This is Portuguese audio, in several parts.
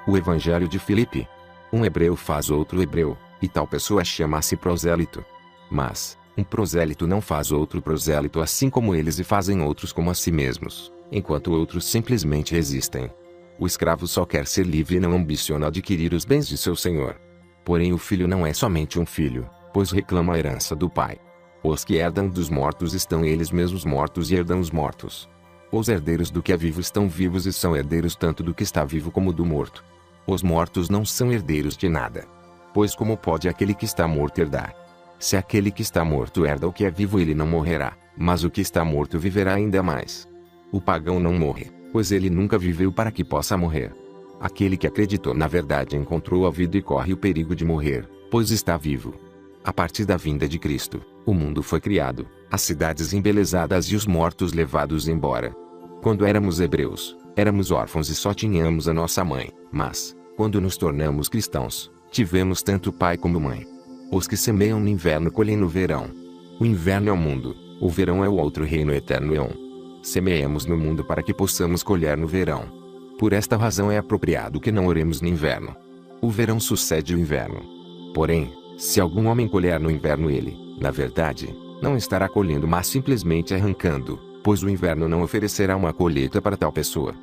O Evangelho de Filipe. Um hebreu faz outro hebreu, e tal pessoa chama-se prosélito. Mas, um prosélito não faz outro prosélito assim como eles e fazem outros como a si mesmos, enquanto outros simplesmente resistem. O escravo só quer ser livre e não ambiciona adquirir os bens de seu senhor. Porém o filho não é somente um filho, pois reclama a herança do pai. Os que herdam dos mortos estão eles mesmos mortos e herdam os mortos. Os herdeiros do que é vivo estão vivos e são herdeiros tanto do que está vivo como do morto. Os mortos não são herdeiros de nada. Pois como pode aquele que está morto herdar? Se aquele que está morto herda o que é vivo, ele não morrerá, mas o que está morto viverá ainda mais. O pagão não morre, pois ele nunca viveu para que possa morrer. Aquele que acreditou na verdade encontrou a vida e corre o perigo de morrer, pois está vivo. A partir da vinda de Cristo, o mundo foi criado, as cidades embelezadas e os mortos levados embora. Quando éramos hebreus, éramos órfãos e só tínhamos a nossa mãe, mas, quando nos tornamos cristãos, tivemos tanto pai como mãe. Os que semeiam no inverno colhem no verão. O inverno é o mundo, o verão é o outro reino eterno Eon. Semeemos no mundo para que possamos colher no verão. Por esta razão é apropriado que não oremos no inverno. O verão sucede o inverno. Porém, se algum homem colher no inverno, ele, na verdade, não estará colhendo mas simplesmente arrancando, pois o inverno não oferecerá uma colheita para tal pessoa.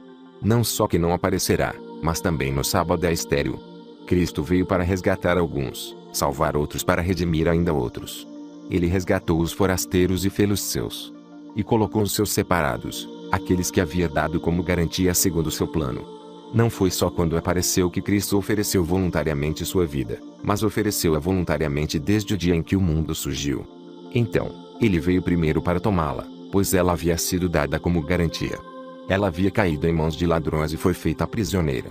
Não só que não aparecerá, mas também no sábado é estéril. Cristo veio para resgatar alguns, salvar outros para redimir ainda outros. Ele resgatou os forasteiros e fê-los seus. E colocou os seus separados, aqueles que havia dado como garantia segundo o seu plano. Não foi só quando apareceu que Cristo ofereceu voluntariamente sua vida, mas ofereceu-a voluntariamente desde o dia em que o mundo surgiu. Então, ele veio primeiro para tomá-la, pois ela havia sido dada como garantia. Ela havia caído em mãos de ladrões e foi feita prisioneira.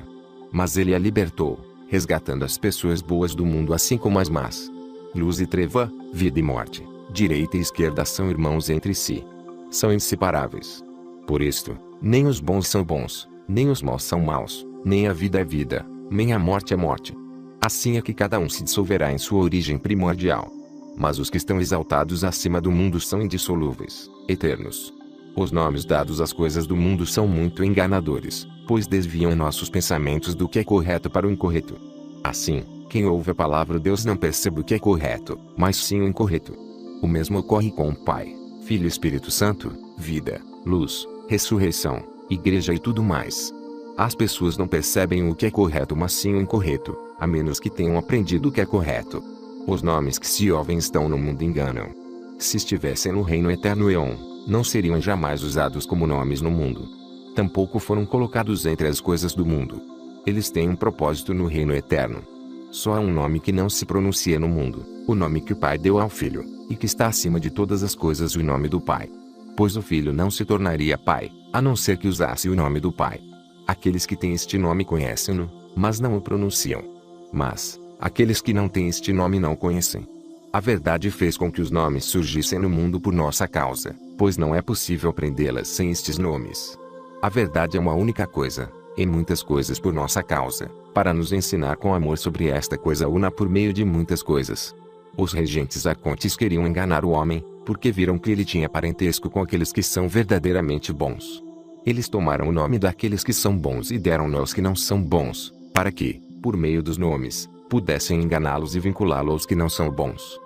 Mas ele a libertou, resgatando as pessoas boas do mundo assim como as más. Luz e treva, vida e morte, direita e esquerda são irmãos entre si. São inseparáveis. Por isto, nem os bons são bons, nem os maus são maus, nem a vida é vida, nem a morte é morte. Assim é que cada um se dissolverá em sua origem primordial. Mas os que estão exaltados acima do mundo são indissolúveis, eternos. Os nomes dados às coisas do mundo são muito enganadores, pois desviam nossos pensamentos do que é correto para o incorreto. Assim, quem ouve a palavra de Deus não percebe o que é correto, mas sim o incorreto. O mesmo ocorre com o Pai, Filho e Espírito Santo, vida, luz, ressurreição, igreja e tudo mais. As pessoas não percebem o que é correto mas sim o incorreto, a menos que tenham aprendido o que é correto. Os nomes que se ouvem estão no mundo enganam. Se estivessem no reino eterno Eon, não seriam jamais usados como nomes no mundo. Tampouco foram colocados entre as coisas do mundo. Eles têm um propósito no reino eterno. Só há um nome que não se pronuncia no mundo, o nome que o Pai deu ao Filho, e que está acima de todas as coisas o nome do Pai. Pois o Filho não se tornaria Pai, a não ser que usasse o nome do Pai. Aqueles que têm este nome conhecem-no, mas não o pronunciam. Mas, aqueles que não têm este nome não o conhecem. A verdade fez com que os nomes surgissem no mundo por nossa causa, pois não é possível aprendê-las sem estes nomes. A verdade é uma única coisa, em muitas coisas por nossa causa, para nos ensinar com amor sobre esta coisa una por meio de muitas coisas. Os regentes arcontes queriam enganar o homem, porque viram que ele tinha parentesco com aqueles que são verdadeiramente bons. Eles tomaram o nome daqueles que são bons e deram-no aos que não são bons, para que, por meio dos nomes, pudessem enganá-los e vinculá-los aos que não são bons.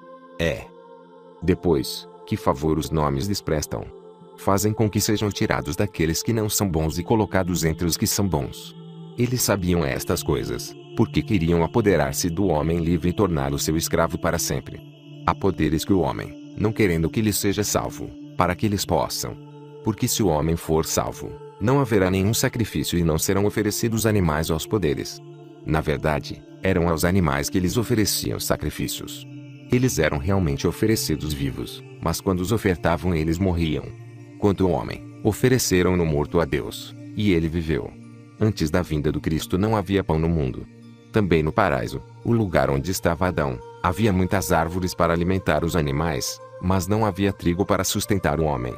Depois, que favor os nomes lhes prestam? Fazem com que sejam tirados daqueles que não são bons e colocados entre os que são bons. Eles sabiam estas coisas, porque queriam apoderar-se do homem livre e torná-lo seu escravo para sempre. Há poderes que o homem, não querendo que lhe seja salvo, para que eles possam. Porque se o homem for salvo, não haverá nenhum sacrifício e não serão oferecidos animais aos poderes. Na verdade, eram aos animais que eles ofereciam sacrifícios. Eles eram realmente oferecidos vivos, mas quando os ofertavam eles morriam. Quanto ao homem, ofereceram-no morto a Deus, e ele viveu. Antes da vinda do Cristo não havia pão no mundo. Também no paraíso, o lugar onde estava Adão, havia muitas árvores para alimentar os animais, mas não havia trigo para sustentar o homem.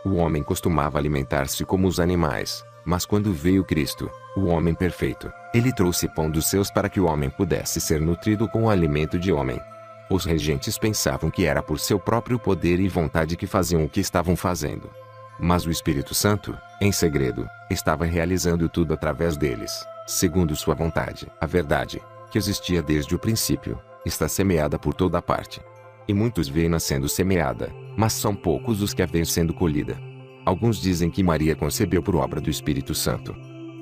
O homem costumava alimentar-se como os animais, mas quando veio Cristo, o homem perfeito, ele trouxe pão dos céus para que o homem pudesse ser nutrido com o alimento de homem. Os regentes pensavam que era por seu próprio poder e vontade que faziam o que estavam fazendo. Mas o Espírito Santo, em segredo, estava realizando tudo através deles. segundo sua vontade. A verdade, que existia desde o princípio, está semeada por toda parte. E muitos veem-na sendo semeada, mas são poucos os que a veem sendo colhida. Alguns dizem que Maria concebeu por obra do Espírito Santo.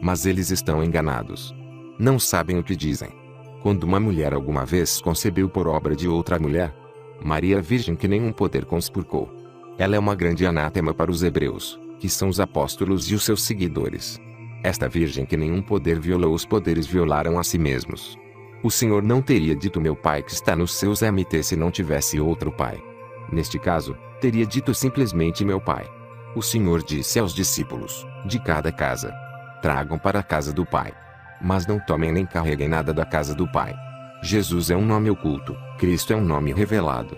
Mas eles estão enganados. Não sabem o que dizem. Quando uma mulher alguma vez concebeu por obra de outra mulher, Maria é virgem que nenhum poder conspurcou. Ela é uma grande anátema para os hebreus, que são os apóstolos e os seus seguidores. Esta virgem que nenhum poder violou, os poderes violaram a si mesmos. O Senhor não teria dito meu Pai que está nos seus MT se não tivesse outro Pai. Neste caso, teria dito simplesmente meu Pai. O Senhor disse aos discípulos, de cada casa, tragam para a casa do Pai. Mas não tomem nem carreguem nada da casa do Pai. Jesus é um nome oculto, Cristo é um nome revelado.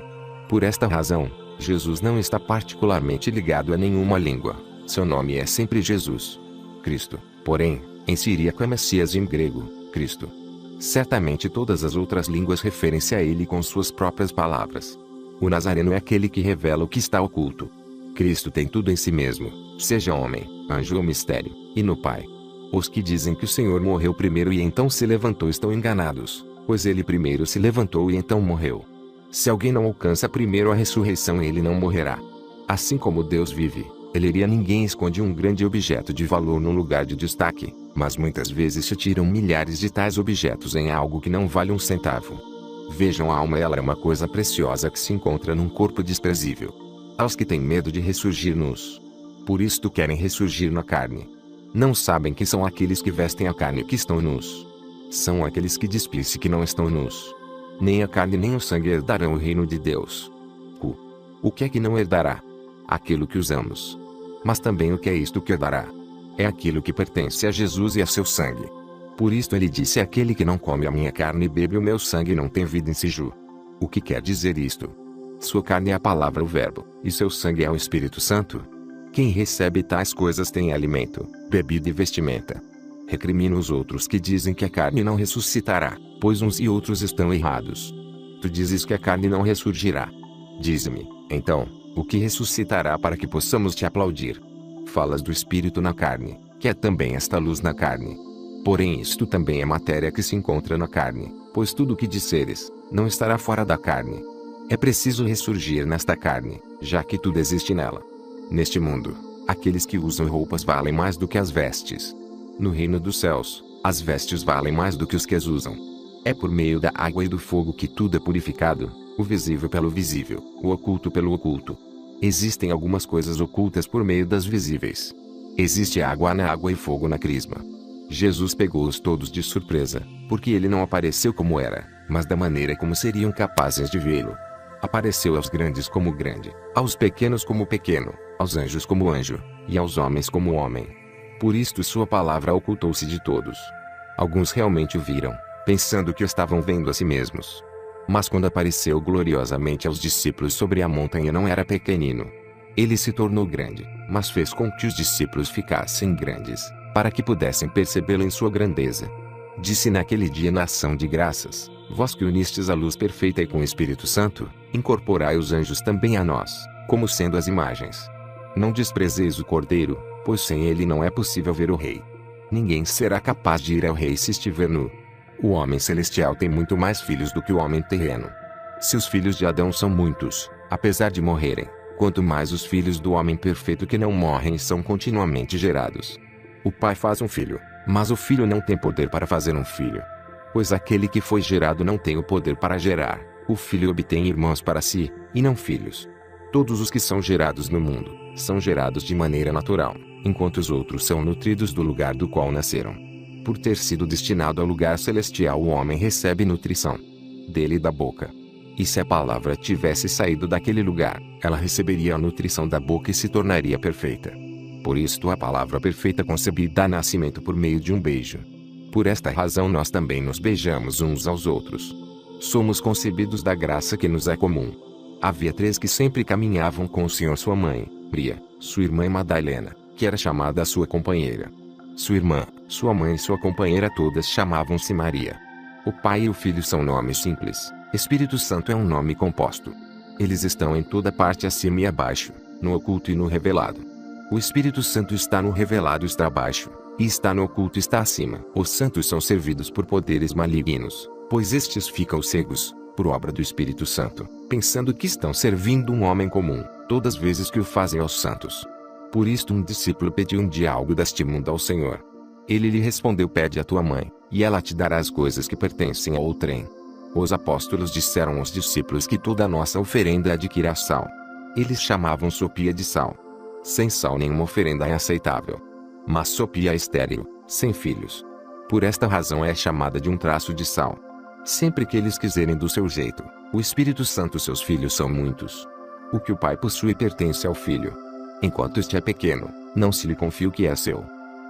Por esta razão, Jesus não está particularmente ligado a nenhuma língua. Seu nome é sempre Jesus. Cristo, porém, em siríaco é Messias e em grego, Cristo. Certamente todas as outras línguas referem-se a ele com suas próprias palavras. O Nazareno é aquele que revela o que está oculto. Cristo tem tudo em si mesmo, seja homem, anjo ou mistério, e no Pai. Os que dizem que o Senhor morreu primeiro e então se levantou estão enganados, pois ele primeiro se levantou e então morreu. Se alguém não alcança primeiro a ressurreição, ele não morrerá. Assim como Deus vive, ele iria ninguém esconde um grande objeto de valor num lugar de destaque, mas muitas vezes se tiram milhares de tais objetos em algo que não vale um centavo. Vejam, a alma, ela é uma coisa preciosa que se encontra num corpo desprezível. Aos que têm medo de ressurgir nus. Por isto querem ressurgir na carne. Não sabem que são aqueles que vestem a carne que estão nus. São aqueles que despem-se que não estão nus. Nem a carne nem o sangue herdarão o reino de Deus. O que é que não herdará? Aquilo que usamos. Mas também o que é isto que herdará? É aquilo que pertence a Jesus e a seu sangue. Por isto ele disse: aquele que não come a minha carne e bebe o meu sangue não tem vida em si. O que quer dizer isto? Sua carne é a palavra, o verbo, e seu sangue é o Espírito Santo. Quem recebe tais coisas tem alimento, bebida e vestimenta. Recrimina os outros que dizem que a carne não ressuscitará, pois uns e outros estão errados. Tu dizes que a carne não ressurgirá. Dize-me, então, o que ressuscitará para que possamos te aplaudir? Falas do Espírito na carne, que é também esta luz na carne. Porém isto também é matéria que se encontra na carne, pois tudo o que disseres, não estará fora da carne. É preciso ressurgir nesta carne, já que tudo existe nela. Neste mundo, aqueles que usam roupas valem mais do que as vestes. No reino dos céus, as vestes valem mais do que os que as usam. É por meio da água e do fogo que tudo é purificado, o visível pelo visível, o oculto pelo oculto. Existem algumas coisas ocultas por meio das visíveis. Existe água na água e fogo na crisma. Jesus pegou-os todos de surpresa, porque ele não apareceu como era, mas da maneira como seriam capazes de vê-lo. Apareceu aos grandes como grande, aos pequenos como pequeno, aos anjos como anjo, e aos homens como homem. Por isto sua palavra ocultou-se de todos. Alguns realmente o viram, pensando que o estavam vendo a si mesmos. Mas quando apareceu gloriosamente aos discípulos sobre a montanha, não era pequenino. Ele se tornou grande, mas fez com que os discípulos ficassem grandes, para que pudessem percebê-lo em sua grandeza. Disse naquele dia na ação de graças: vós que unistes a luz perfeita e com o Espírito Santo, incorporai os anjos também a nós, como sendo as imagens. Não desprezeis o Cordeiro, pois sem ele não é possível ver o Rei. Ninguém será capaz de ir ao Rei se estiver nu. O homem celestial tem muito mais filhos do que o homem terreno. Se os filhos de Adão são muitos, apesar de morrerem, quanto mais os filhos do homem perfeito que não morrem são continuamente gerados. O pai faz um filho, mas o filho não tem poder para fazer um filho. Pois aquele que foi gerado não tem o poder para gerar, o filho obtém irmãos para si, e não filhos. Todos os que são gerados no mundo, são gerados de maneira natural, enquanto os outros são nutridos do lugar do qual nasceram. Por ter sido destinado ao lugar celestial, o homem recebe nutrição dele e da boca. E se a palavra tivesse saído daquele lugar, ela receberia a nutrição da boca e se tornaria perfeita. Por isto a palavra perfeita concebida dá nascimento por meio de um beijo. Por esta razão nós também nos beijamos uns aos outros. Somos concebidos da graça que nos é comum. Havia 3 que sempre caminhavam com o Senhor: sua mãe, Maria, sua irmã e Madalena, que era chamada a sua companheira. Sua irmã, sua mãe e sua companheira todas chamavam-se Maria. O Pai e o Filho são nomes simples. Espírito Santo é um nome composto. Eles estão em toda parte, acima e abaixo, no oculto e no revelado. O Espírito Santo está no revelado e está abaixo, e está no oculto está acima. Os santos são servidos por poderes malignos, pois estes ficam cegos, por obra do Espírito Santo, pensando que estão servindo um homem comum, todas as vezes que o fazem aos santos. Por isto um discípulo pediu um dia algo deste mundo ao Senhor. Ele lhe respondeu: pede a tua mãe, e ela te dará as coisas que pertencem ao outrem. Os apóstolos disseram aos discípulos que toda a nossa oferenda adquira sal. Eles chamavam sopia de sal. Sem sal nenhuma oferenda é aceitável. Mas sopia é estéril, sem filhos. Por esta razão é chamada de um traço de sal. Sempre que eles quiserem do seu jeito, o Espírito Santo seus filhos são muitos. O que o pai possui pertence ao filho. Enquanto este é pequeno, não se lhe confia o que é seu.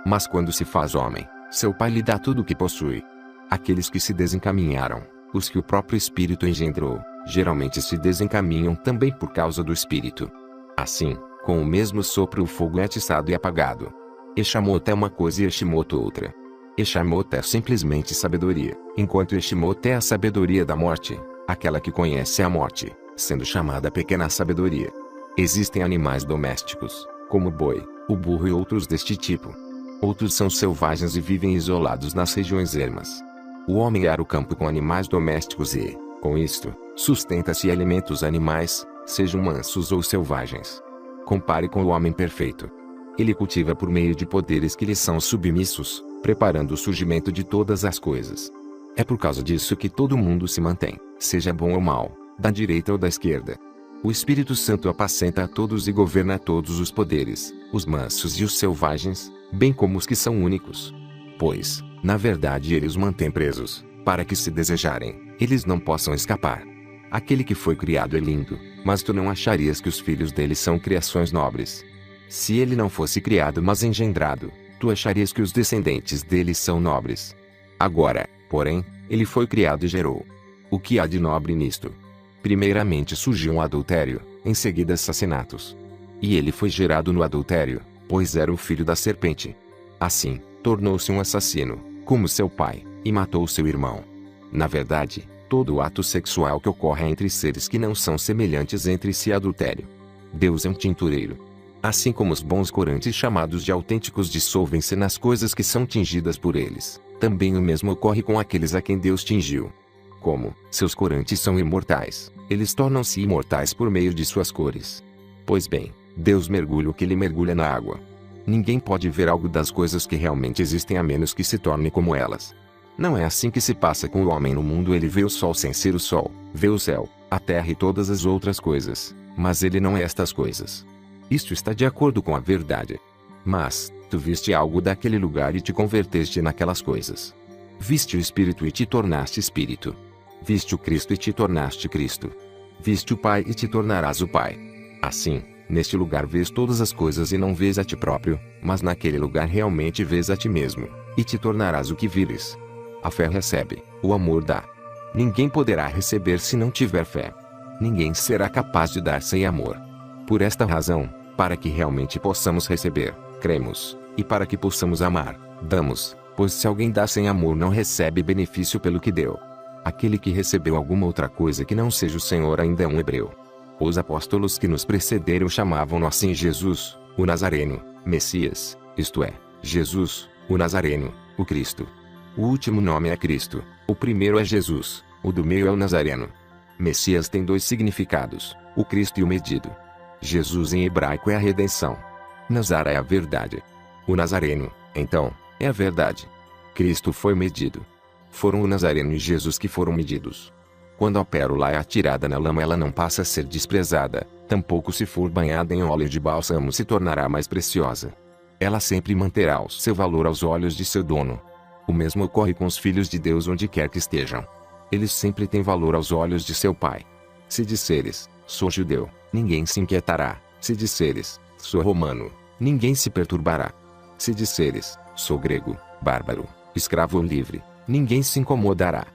Mas quando se faz homem, seu pai lhe dá tudo o que possui. Aqueles que se desencaminharam, os que o próprio Espírito engendrou, geralmente se desencaminham também por causa do Espírito. Assim, com o mesmo sopro o fogo é atiçado e apagado. Eshemot é uma coisa e Eshemot outra. Eshemot é simplesmente sabedoria, enquanto Eshemot é a sabedoria da morte, aquela que conhece a morte, sendo chamada pequena sabedoria. Existem animais domésticos, como o boi, o burro e outros deste tipo. Outros são selvagens e vivem isolados nas regiões ermas. O homem ara o campo com animais domésticos e, com isto, sustenta-se e alimenta os animais, sejam mansos ou selvagens. Compare com o homem perfeito. Ele cultiva por meio de poderes que lhe são submissos, preparando o surgimento de todas as coisas. É por causa disso que todo mundo se mantém, seja bom ou mal, da direita ou da esquerda. O Espírito Santo apacenta a todos e governa todos os poderes, os mansos e os selvagens, bem como os que são únicos. Pois, na verdade ele os mantém presos, para que se desejarem, eles não possam escapar. Aquele que foi criado é lindo, mas tu não acharias que os filhos dele são criações nobres. Se ele não fosse criado mas engendrado, tu acharias que os descendentes dele são nobres. Agora, porém, ele foi criado e gerou. O que há de nobre nisto? Primeiramente surgiu um adultério, em seguida assassinatos. E ele foi gerado no adultério, pois era o filho da serpente. Assim, tornou-se um assassino, como seu pai, e matou seu irmão. Na verdade, todo ato sexual que ocorre entre seres que não são semelhantes entre si é adultério. Deus é um tintureiro. Assim como os bons corantes chamados de autênticos dissolvem-se nas coisas que são tingidas por eles, também o mesmo ocorre com aqueles a quem Deus tingiu. Como seus corantes são imortais, eles tornam-se imortais por meio de suas cores. Pois bem, Deus mergulha o que ele mergulha na água. Ninguém pode ver algo das coisas que realmente existem a menos que se torne como elas. Não é assim que se passa com o homem no mundo. Ele vê o sol sem ser o sol, vê o céu, a terra e todas as outras coisas, mas ele não é estas coisas. Isto está de acordo com a verdade. Mas, tu viste algo daquele lugar e te converteste naquelas coisas. Viste o Espírito e te tornaste Espírito. Viste o Cristo e te tornaste Cristo. Viste o Pai e te tornarás o Pai. Assim, neste lugar vês todas as coisas e não vês a ti próprio, mas naquele lugar realmente vês a ti mesmo, e te tornarás o que vires. A fé recebe, o amor dá. Ninguém poderá receber se não tiver fé. Ninguém será capaz de dar sem amor. Por esta razão, para que realmente possamos receber, cremos, e para que possamos amar, damos, pois se alguém dá sem amor não recebe benefício pelo que deu. Aquele que recebeu alguma outra coisa que não seja o Senhor ainda é um hebreu. Os apóstolos que nos precederam chamavam-no assim: Jesus, o Nazareno, Messias, isto é, Jesus, o Nazareno, o Cristo. O último nome é Cristo, o primeiro é Jesus, o do meio é o Nazareno. Messias tem dois significados, o Cristo e o medido. Jesus em hebraico é a redenção. Nazara é a verdade. O Nazareno, então, é a verdade. Cristo foi medido. Foram o Nazareno e Jesus que foram medidos. Quando a pérola é atirada na lama ela não passa a ser desprezada, tampouco se for banhada em óleo de bálsamo se tornará mais preciosa. Ela sempre manterá o seu valor aos olhos de seu dono. O mesmo ocorre com os filhos de Deus onde quer que estejam. Eles sempre têm valor aos olhos de seu Pai. Se disseres, sou judeu, ninguém se inquietará. Se disseres, sou romano, ninguém se perturbará. Se disseres, sou grego, bárbaro, escravo ou livre, ninguém se incomodará.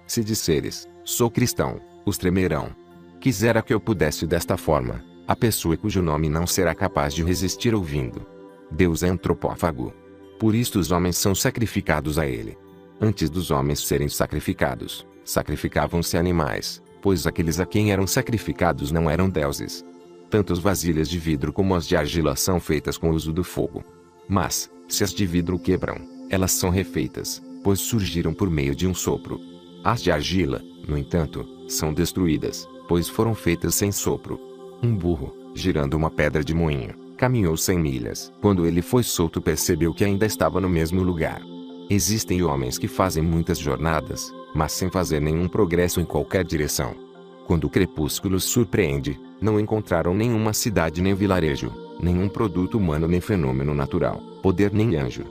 Se disseres, sou cristão, os tremerão. Quisera que eu pudesse desta forma, a pessoa cujo nome não será capaz de resistir ouvindo. Deus é antropófago. Por isto os homens são sacrificados a ele. Antes dos homens serem sacrificados, sacrificavam-se animais, pois aqueles a quem eram sacrificados não eram deuses. Tanto as vasilhas de vidro como as de argila são feitas com o uso do fogo. Mas, Se as de vidro quebram, elas são refeitas, pois surgiram por meio de um sopro. As de argila, no entanto, são destruídas, pois foram feitas sem sopro. Um burro, girando uma pedra de moinho, caminhou 100 milhas. Quando ele foi solto, percebeu que ainda estava no mesmo lugar. Existem homens que fazem muitas jornadas, mas sem fazer nenhum progresso em qualquer direção. Quando o crepúsculo surpreende, não encontraram nenhuma cidade nem vilarejo, nenhum produto humano nem fenômeno natural, poder nem anjo.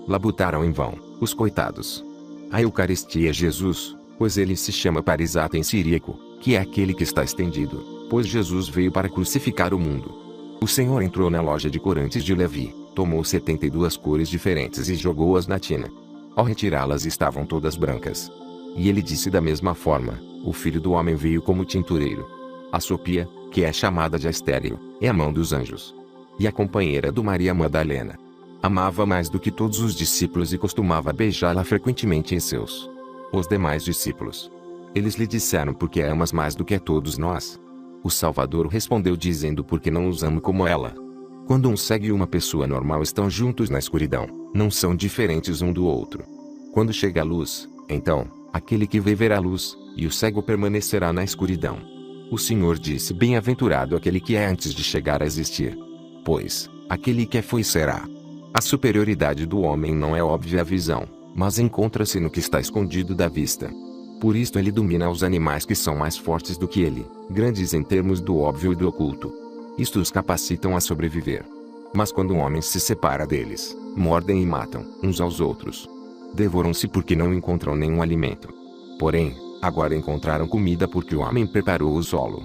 Labutaram em vão, os coitados. A Eucaristia é Jesus, pois ele se chama parisata em siríaco, que é aquele que está estendido, pois Jesus veio para crucificar o mundo. O Senhor entrou na loja de corantes de Levi, tomou 72 cores diferentes e jogou-as na tina. Ao retirá-las estavam todas brancas. E ele disse da mesma forma: o Filho do Homem veio como tintureiro. A Sofia, que é chamada de Estéril, é a mão dos anjos. E a companheira do Maria Madalena. Amava mais do que todos os discípulos e costumava beijá-la frequentemente em seus. Os demais discípulos. Eles lhe disseram: por que a amas mais do que a todos nós? O Salvador respondeu dizendo: porque não os amo como ela. Quando um cego e uma pessoa normal estão juntos na escuridão, não são diferentes um do outro. Quando chega a luz, então, aquele que vê verá a luz, e o cego permanecerá na escuridão. O Senhor disse: bem-aventurado aquele que é antes de chegar a existir. Pois, aquele que foi será. A superioridade do homem não é óbvia à visão, mas encontra-se no que está escondido da vista. Por isto ele domina os animais que são mais fortes do que ele, grandes em termos do óbvio e do oculto. Isto os capacitam a sobreviver. Mas quando um homem se separa deles, mordem e matam uns aos outros. Devoram-se porque não encontram nenhum alimento. Porém, agora encontraram comida porque o homem preparou o solo.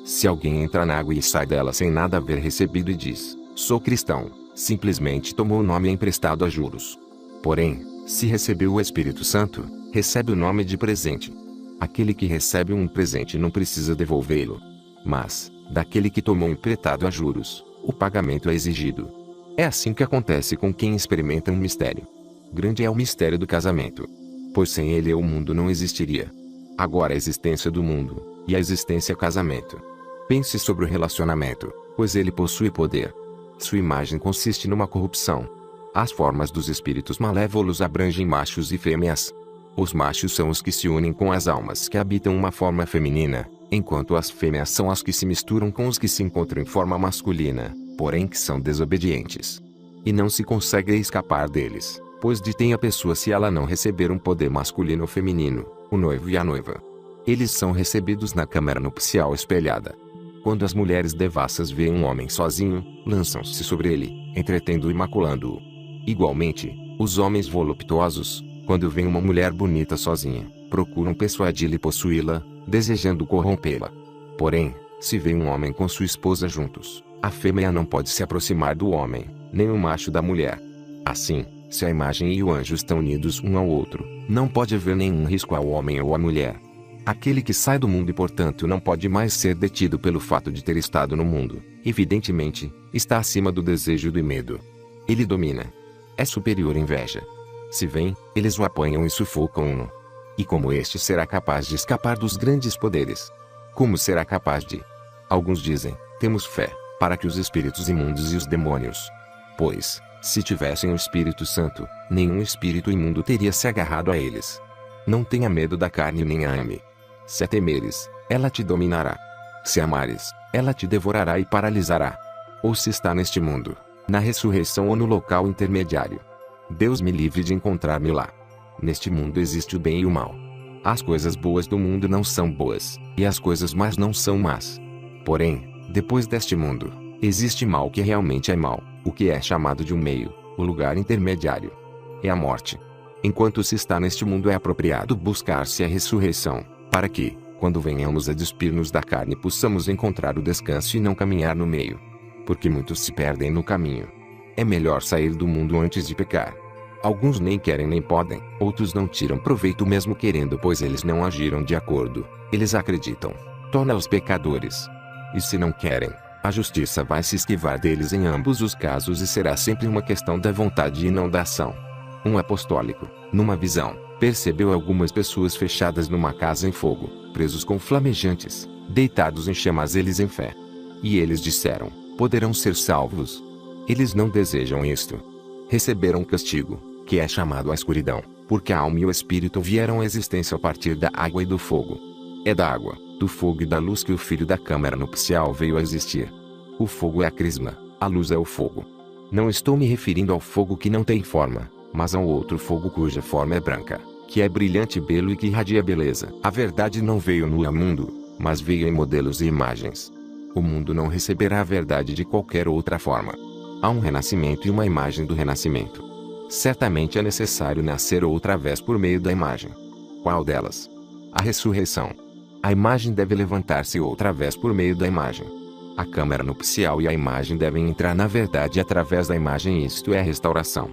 Se alguém entra na água e sai dela sem nada haver recebido e diz: sou cristão, simplesmente tomou o nome emprestado a juros. Porém, se recebeu o Espírito Santo, recebe o nome de presente. Aquele que recebe um presente não precisa devolvê-lo. Mas, daquele que tomou emprestado a juros, o pagamento é exigido. É assim que acontece com quem experimenta um mistério. Grande é o mistério do casamento. Pois sem ele o mundo não existiria. Agora a existência do mundo, e a existência casamento. Pense sobre o relacionamento, pois ele possui poder. Sua imagem consiste numa corrupção. As formas dos espíritos malévolos abrangem machos e fêmeas. Os machos são os que se unem com as almas que habitam uma forma feminina, enquanto as fêmeas são as que se misturam com os que se encontram em forma masculina, porém que são desobedientes. E não se consegue escapar deles, pois detém a pessoa se ela não receber um poder masculino ou feminino, o noivo e a noiva. Eles são recebidos na câmara nupcial espelhada. Quando as mulheres devassas veem um homem sozinho, lançam-se sobre ele, entretendo-o e maculando-o. Igualmente, os homens voluptuosos, quando veem uma mulher bonita sozinha, procuram persuadi-la e possuí-la, desejando corrompê-la. Porém, se vê um homem com sua esposa juntos, a fêmea não pode se aproximar do homem, nem o macho da mulher. Assim, se a imagem e o anjo estão unidos um ao outro, não pode haver nenhum risco ao homem ou à mulher. Aquele que sai do mundo e portanto não pode mais ser detido pelo fato de ter estado no mundo, evidentemente, está acima do desejo e do medo. Ele domina. É superior à inveja. Se vem, eles o apanham e sufocam-no. E como este será capaz de escapar dos grandes poderes? Como será capaz de? Alguns dizem: temos fé, para que os espíritos imundos e os demônios. Pois, se tivessem o Espírito Santo, nenhum espírito imundo teria se agarrado a eles. Não tenha medo da carne nem a ame. Se a temeres, ela te dominará. Se amares, ela te devorará e paralisará. Ou se está neste mundo, na ressurreição ou no local intermediário. Deus me livre de encontrar-me lá. Neste mundo existe o bem e o mal. As coisas boas do mundo não são boas, e as coisas más não são más. Porém, depois deste mundo, existe mal que realmente é mal, o que é chamado de um meio, o lugar intermediário. É a morte. Enquanto se está neste mundo é apropriado buscar-se a ressurreição, para que, quando venhamos a despir-nos da carne, possamos encontrar o descanso e não caminhar no meio. Porque muitos se perdem no caminho. É melhor sair do mundo antes de pecar. Alguns nem querem nem podem, outros não tiram proveito mesmo querendo, pois eles não agiram de acordo. Eles acreditam. Torna-os pecadores. E se não querem, a justiça vai se esquivar deles em ambos os casos e será sempre uma questão da vontade e não da ação. Um apostólico, numa visão, percebeu algumas pessoas fechadas numa casa em fogo, presos com flamejantes, deitados em chamas, eles em fé. E eles disseram: poderão ser salvos. Eles não desejam isto. receberam castigo, que é chamado a escuridão, porque a alma e o espírito vieram à existência a partir da água e do fogo. É da água, do fogo e da luz que o filho da câmara nupcial veio a existir. O fogo é a crisma, a luz é o fogo. Não estou me referindo ao fogo que não tem forma, mas ao outro fogo cuja forma é branca, que é brilhante e belo e que irradia beleza. A verdade não veio no mundo, mas veio em modelos e imagens. O mundo não receberá a verdade de qualquer outra forma. Há um renascimento e uma imagem do renascimento. Certamente é necessário nascer outra vez por meio da imagem. Qual delas? A ressurreição. A imagem deve levantar-se outra vez por meio da imagem. A câmara nupcial e a imagem devem entrar na verdade através da imagem, isto é a restauração.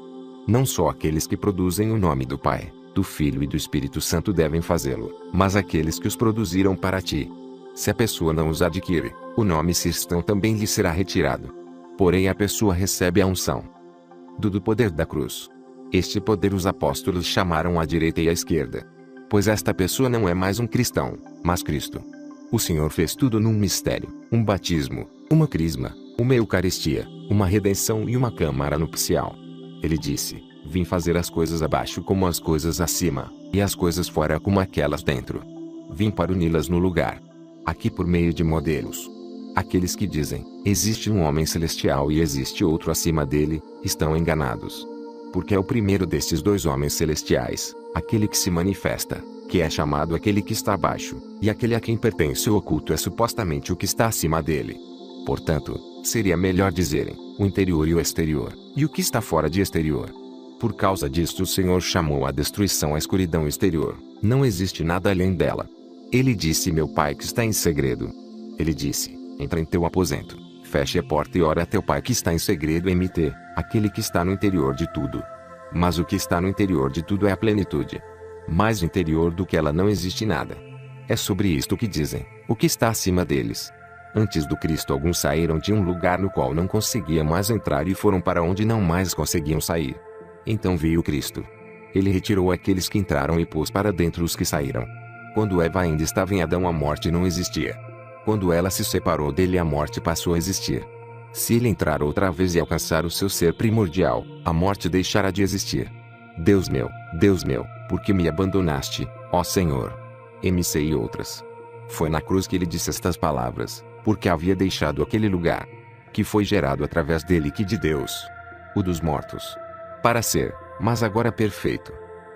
Não só aqueles que produzem o nome do Pai, do Filho e do Espírito Santo devem fazê-lo, mas aqueles que os produziram para ti. Se a pessoa não os adquire, o nome cristão também lhe será retirado. Porém a pessoa recebe a unção do poder da cruz. Este poder os apóstolos chamaram à direita e à esquerda. Pois esta pessoa não é mais um cristão, mas Cristo. O Senhor fez tudo num mistério, um batismo, uma crisma, uma eucaristia, uma redenção e uma câmara nupcial. Ele disse: vim fazer as coisas abaixo como as coisas acima, e as coisas fora como aquelas dentro. Vim para uni-las no lugar. Aqui por meio de modelos. Aqueles que dizem, existe um homem celestial e existe outro acima dele, estão enganados. Porque é o primeiro destes dois homens celestiais, aquele que se manifesta, que é chamado aquele que está abaixo, e aquele a quem pertence o oculto é supostamente o que está acima dele. Portanto, seria melhor dizerem, o interior e o exterior, e o que está fora de exterior. Por causa disto o Senhor chamou a destruição a escuridão exterior, não existe nada além dela. Ele disse: meu Pai que está em segredo. Ele disse: entra em teu aposento, feche a porta e ora a teu Pai que está em segredo em MT, aquele que está no interior de tudo. Mas o que está no interior de tudo é a plenitude. Mais interior do que ela não existe nada. É sobre isto que dizem, o que está acima deles. Antes do Cristo alguns saíram de um lugar no qual não conseguiam mais entrar e foram para onde não mais conseguiam sair. Então veio Cristo. Ele retirou aqueles que entraram e pôs para dentro os que saíram. Quando Eva ainda estava em Adão a morte não existia. Quando ela se separou dele a morte passou a existir. Se ele entrar outra vez e alcançar o seu ser primordial, a morte deixará de existir. Deus meu, por que me abandonaste, ó Senhor? MC e outras. Foi na cruz que ele disse estas palavras, porque havia deixado aquele lugar, que foi gerado através dele que de Deus, o dos mortos, para ser, mas agora perfeito.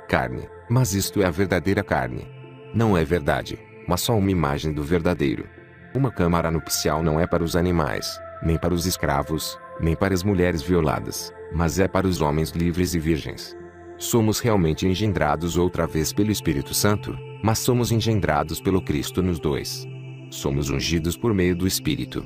Carne, mas isto é a verdadeira carne. Não é verdade, mas só uma imagem do verdadeiro. Uma câmara nupcial não é para os animais, nem para os escravos, nem para as mulheres violadas, mas é para os homens livres e virgens. Somos realmente engendrados outra vez pelo Espírito Santo, mas somos engendrados pelo Cristo nos dois. Somos ungidos por meio do Espírito.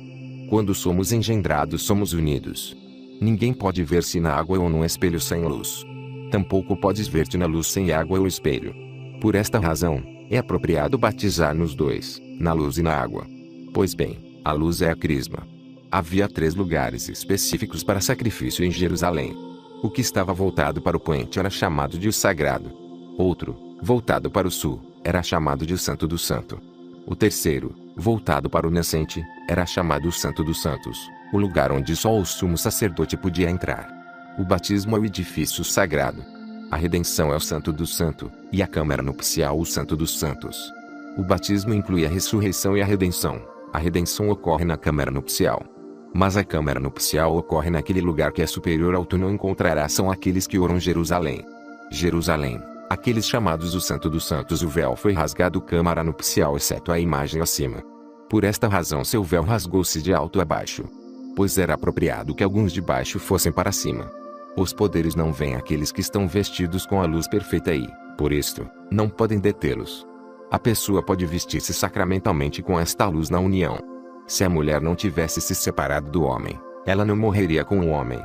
Quando somos engendrados somos unidos. Ninguém pode ver-se na água ou num espelho sem luz. Tampouco podes ver-te na luz sem água ou espelho. Por esta razão, é apropriado batizar nos dois, na luz e na água. Pois bem, a luz é a crisma. Havia 3 lugares específicos para sacrifício em Jerusalém. O que estava voltado para o poente era chamado de o Sagrado. Outro, voltado para o sul, era chamado de o Santo do Santo. O terceiro, voltado para o nascente, era chamado o Santo dos Santos, o lugar onde só o sumo sacerdote podia entrar. O batismo é o edifício sagrado. A redenção é o Santo do Santo, e a câmara nupcial o Santo dos Santos. O batismo inclui a ressurreição e a redenção. A redenção ocorre na câmara nupcial. Mas a câmara nupcial ocorre naquele lugar que é superior ao tu não encontrarás são aqueles que oram Jerusalém. Jerusalém, aqueles chamados o Santo dos Santos. O véu foi rasgado câmara nupcial exceto a imagem acima. Por esta razão seu véu rasgou-se de alto a baixo. Pois era apropriado que alguns de baixo fossem para cima. Os poderes não veem aqueles que estão vestidos com a luz perfeita e, por isto, não podem detê-los. A pessoa pode vestir-se sacramentalmente com esta luz na união. Se a mulher não tivesse se separado do homem, ela não morreria com o homem.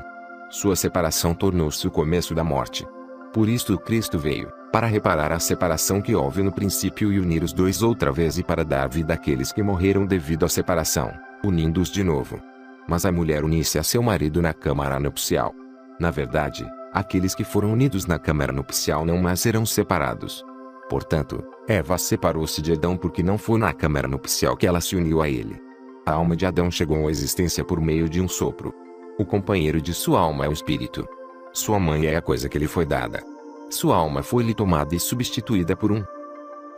Sua separação tornou-se o começo da morte. Por isto Cristo veio, para reparar a separação que houve no princípio e unir os dois outra vez e para dar vida àqueles que morreram devido à separação, unindo-os de novo. Mas a mulher unisse a seu marido na câmara nupcial. Na verdade, aqueles que foram unidos na câmara nupcial não mais serão separados. Portanto, Eva separou-se de Adão porque não foi na câmara nupcial que ela se uniu a ele. A alma de Adão chegou à existência por meio de um sopro. O companheiro de sua alma é o espírito. Sua mãe é a coisa que lhe foi dada. Sua alma foi-lhe tomada e substituída por um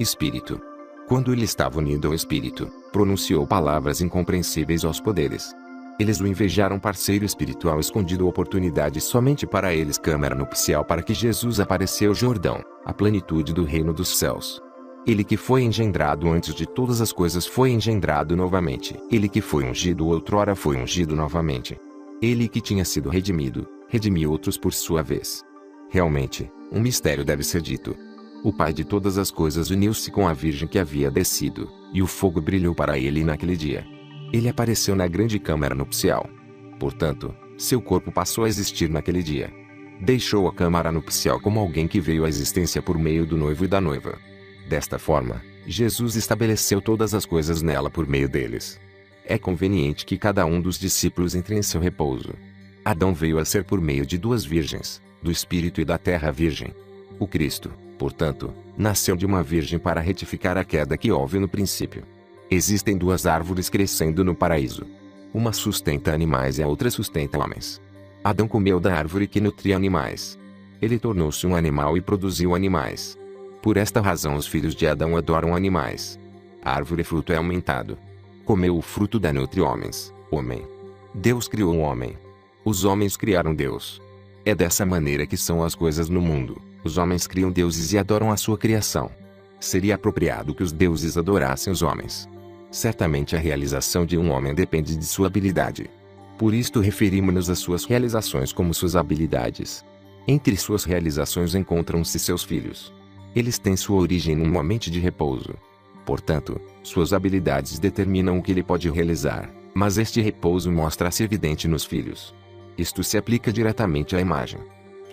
espírito. Quando ele estava unido ao espírito, pronunciou palavras incompreensíveis aos poderes. Eles o invejaram, parceiro espiritual escondido, oportunidade somente para eles, câmara nupcial para que Jesus apareceu, Jordão, a plenitude do reino dos céus. Ele que foi engendrado antes de todas as coisas foi engendrado novamente. Ele que foi ungido outrora foi ungido novamente. Ele que tinha sido redimido, redimiu outros por sua vez. Realmente, um mistério deve ser dito. O Pai de todas as coisas uniu-se com a Virgem que havia descido, e o fogo brilhou para ele naquele dia. Ele apareceu na grande câmara nupcial. Portanto, seu corpo passou a existir naquele dia. Deixou a câmara nupcial como alguém que veio à existência por meio do noivo e da noiva. Desta forma, Jesus estabeleceu todas as coisas nela por meio deles. É conveniente que cada um dos discípulos entre em seu repouso. Adão veio a ser por meio de duas virgens, do Espírito e da terra virgem. O Cristo, portanto, nasceu de uma virgem para retificar a queda que houve no princípio. Existem duas árvores crescendo no paraíso. Uma sustenta animais e a outra sustenta homens. Adão comeu da árvore que nutria animais. Ele tornou-se um animal e produziu animais. Por esta razão os filhos de Adão adoram animais. A árvore fruto é aumentado. Comeu o fruto da nutri homens, homem. Deus criou o homem. Os homens criaram Deus. É dessa maneira que são as coisas no mundo. Os homens criam deuses e adoram a sua criação. Seria apropriado que os deuses adorassem os homens. Certamente a realização de um homem depende de sua habilidade. Por isto referimos-nos às suas realizações como suas habilidades. Entre suas realizações encontram-se seus filhos. Eles têm sua origem num momento de repouso. Portanto, suas habilidades determinam o que ele pode realizar, mas este repouso mostra-se evidente nos filhos. Isto se aplica diretamente à imagem.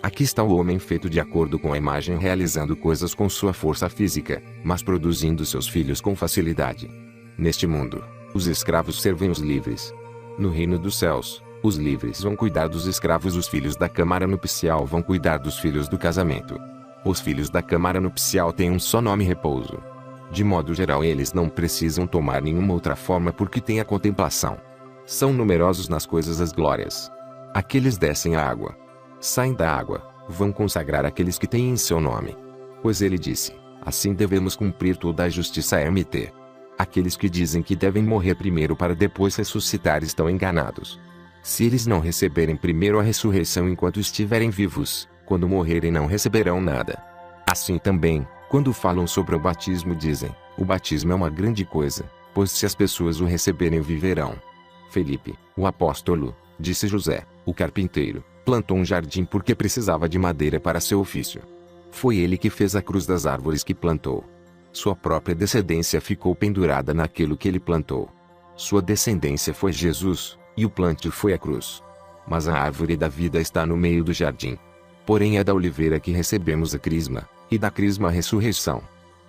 Aqui está o homem feito de acordo com a imagem, realizando coisas com sua força física, mas produzindo seus filhos com facilidade. Neste mundo, os escravos servem os livres. No reino dos céus, os livres vão cuidar dos escravos, os filhos da câmara nupcial vão cuidar dos filhos do casamento. Os filhos da câmara nupcial têm um só nome: repouso. De modo geral, eles não precisam tomar nenhuma outra forma porque têm a contemplação. São numerosos nas coisas das glórias. Aqueles descem à água. Saem da água, vão consagrar aqueles que têm em seu nome. Pois ele disse, assim devemos cumprir toda a justiça. Mt. Aqueles que dizem que devem morrer primeiro para depois ressuscitar estão enganados. Se eles não receberem primeiro a ressurreição enquanto estiverem vivos, quando morrerem não receberão nada. Assim também, quando falam sobre o batismo dizem, o batismo é uma grande coisa, pois se as pessoas o receberem viverão. Felipe, o apóstolo, disse José, o carpinteiro, plantou um jardim porque precisava de madeira para seu ofício. Foi ele que fez a cruz das árvores que plantou. Sua própria descendência ficou pendurada naquilo que ele plantou. Sua descendência foi Jesus, e o plantio foi a cruz. Mas a árvore da vida está no meio do jardim. Porém é da oliveira que recebemos a crisma, e da crisma a ressurreição.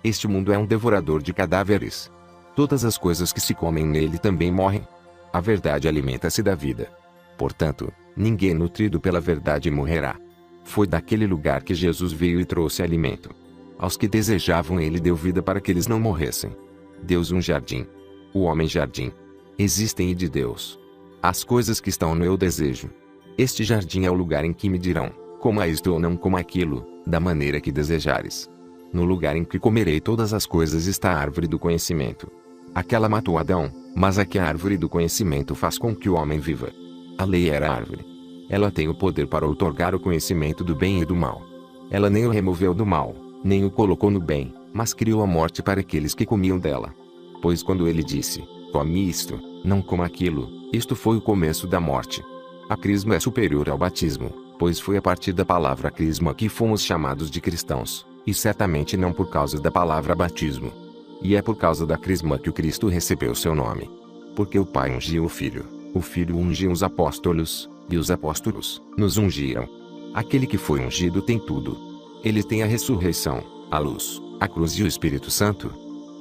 Este mundo é um devorador de cadáveres. Todas as coisas que se comem nele também morrem. A verdade alimenta-se da vida. Portanto, ninguém nutrido pela verdade morrerá. Foi daquele lugar que Jesus veio e trouxe alimento. Aos que desejavam ele deu vida para que eles não morressem. Deus um jardim. O homem jardim. Existem e de Deus. As coisas que estão no eu desejo. Este jardim é o lugar em que me dirão, coma isto ou não coma aquilo, da maneira que desejares. No lugar em que comerei todas as coisas está a árvore do conhecimento. Aquela matou Adão, mas aqui a árvore do conhecimento faz com que o homem viva. A lei era a árvore. Ela tem o poder para outorgar o conhecimento do bem e do mal. Ela nem o removeu do mal, nem o colocou no bem, mas criou a morte para aqueles que comiam dela. Pois quando ele disse, come isto, não coma aquilo, isto foi o começo da morte. A crisma é superior ao batismo, pois foi a partir da palavra crisma que fomos chamados de cristãos, e certamente não por causa da palavra batismo. E é por causa da crisma que o Cristo recebeu seu nome. Porque o Pai ungiu o Filho ungiu os apóstolos, e os apóstolos nos ungiram. Aquele que foi ungido tem tudo. Ele tem a ressurreição, a luz, a cruz e o Espírito Santo.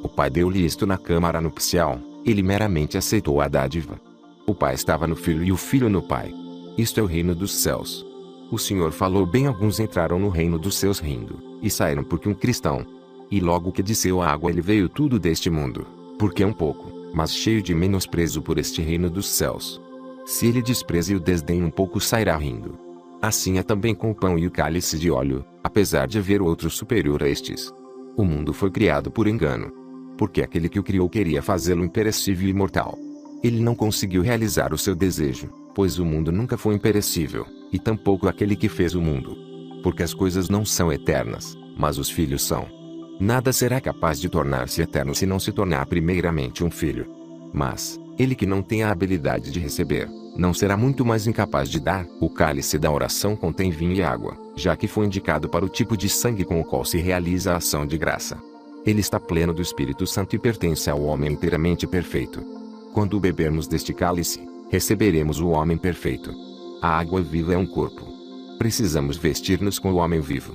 O Pai deu-lhe isto na câmara nupcial, ele meramente aceitou a dádiva. O Pai estava no Filho e o Filho no Pai. Isto é o reino dos céus. O Senhor falou bem, alguns entraram no reino dos céus rindo, e saíram porque um cristão. E logo que desceu a água ele veio tudo deste mundo, porque é um pouco, mas cheio de menosprezo por este reino dos céus. Se ele despreza e o desdém um pouco sairá rindo. Assim é também com o pão e o cálice de óleo, apesar de haver outro superior a estes. O mundo foi criado por engano. Porque aquele que o criou queria fazê-lo imperecível e imortal. Ele não conseguiu realizar o seu desejo, pois o mundo nunca foi imperecível, e tampouco aquele que fez o mundo. Porque as coisas não são eternas, mas os filhos são. Nada será capaz de tornar-se eterno se não se tornar primeiramente um filho. Mas, ele que não tem a habilidade de receber, não será muito mais incapaz de dar. O cálice da oração contém vinho e água, já que foi indicado para o tipo de sangue com o qual se realiza a ação de graça. Ele está pleno do Espírito Santo e pertence ao homem inteiramente perfeito. Quando bebermos deste cálice, receberemos o homem perfeito. A água viva é um corpo. Precisamos vestir-nos com o homem vivo.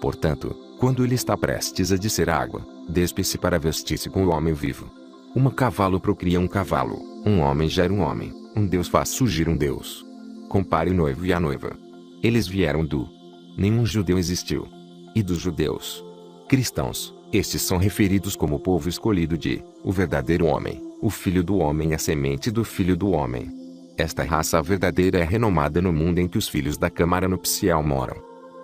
Portanto, quando ele está prestes a descer a água, despe-se para vestir-se com o homem vivo. Um cavalo procria um cavalo, um homem gera um homem, um Deus faz surgir um Deus. Compare o noivo e a noiva. Eles vieram do. Nenhum judeu existiu. E dos judeus. Cristãos, estes são referidos como o povo escolhido de, o verdadeiro homem, o filho do homem e a semente do filho do homem. Esta raça verdadeira é renomada no mundo em que os filhos da câmara nupcial moram.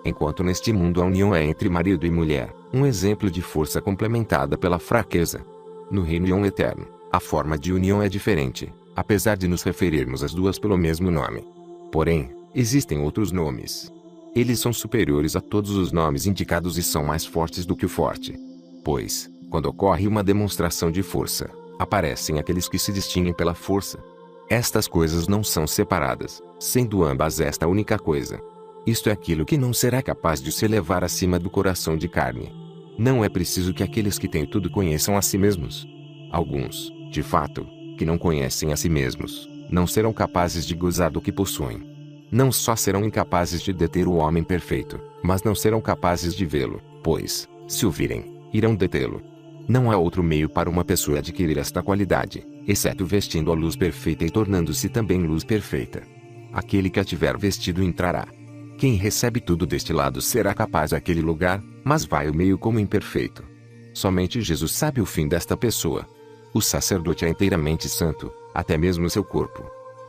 Enquanto neste mundo a união é entre marido e mulher, um exemplo de força complementada pela fraqueza. No reino eterno, a forma de união é diferente, apesar de nos referirmos às duas pelo mesmo nome. Porém, existem outros nomes. Eles são superiores a todos os nomes indicados e são mais fortes do que o forte. Pois, quando ocorre uma demonstração de força, aparecem aqueles que se distinguem pela força. Estas coisas não são separadas, sendo ambas esta única coisa. Isto é aquilo que não será capaz de se elevar acima do coração de carne. Não é preciso que aqueles que têm tudo conheçam a si mesmos. Alguns, de fato, que não conhecem a si mesmos, não serão capazes de gozar do que possuem. Não só serão incapazes de deter o homem perfeito, mas não serão capazes de vê-lo, pois, se o virem, irão detê-lo. Não há outro meio para uma pessoa adquirir esta qualidade, exceto vestindo a luz perfeita e tornando-se também luz perfeita. Aquele que a tiver vestido entrará. Quem recebe tudo deste lado será capaz daquele lugar, mas vai o meio como imperfeito. Somente Jesus sabe o fim desta pessoa. O sacerdote é inteiramente santo, até mesmo seu corpo.